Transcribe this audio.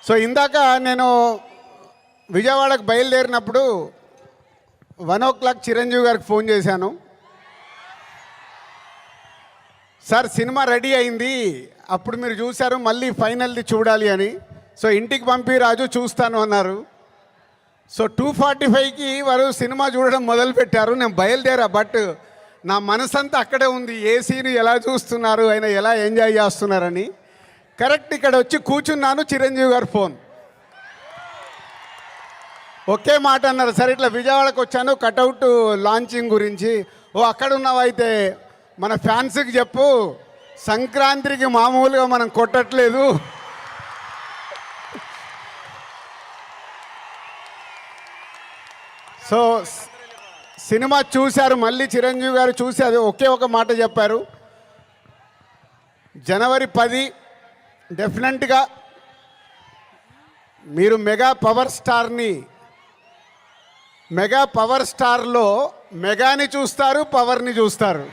So ఇందాక నేను విజయవాడకు బయలుదేరినప్పుడు 1 o'clock చిరంజీవి గారికి ఫోన్ చేశాను. సార్ సినిమా రెడీ అయింది, అప్పుడు మీరు చూశారు, మళ్ళీ ఫైనల్ది చూడాలి అని. సో ఇంటికి పంపి రాజు చూస్తాను అన్నారు. సో 2:45కి వారు సినిమా చూడడం మొదలుపెట్టారు. నేను బయలుదేరా, బట్ నా మనసంతా అక్కడే ఉంది. ఏ సీన్ ఎలా చూస్తున్నారు, ఆయన ఎలా ఎంజాయ్ చేస్తున్నారని. కరెక్ట్ ఇక్కడ వచ్చి కూర్చున్నాను, చిరంజీవి గారు ఫోన్. ఒకే మాట అన్నారు, సరే ఇట్లా విజయవాడకు వచ్చాను కటౌట్ లాంచింగ్ గురించి. ఓ అక్కడ ఉన్నావైతే మన ఫ్యాన్స్కి చెప్పు, సంక్రాంతికి మామూలుగా మనం కొట్టట్లేదు, సో సినిమా చూశారు. మళ్ళీ చిరంజీవి గారు చూసి అది ఒకే ఒక మాట చెప్పారు, January 10 డెఫినెట్గా మీరు మెగా పవర్ స్టార్లో మెగాని చూస్తారు, పవర్ని చూస్తారు.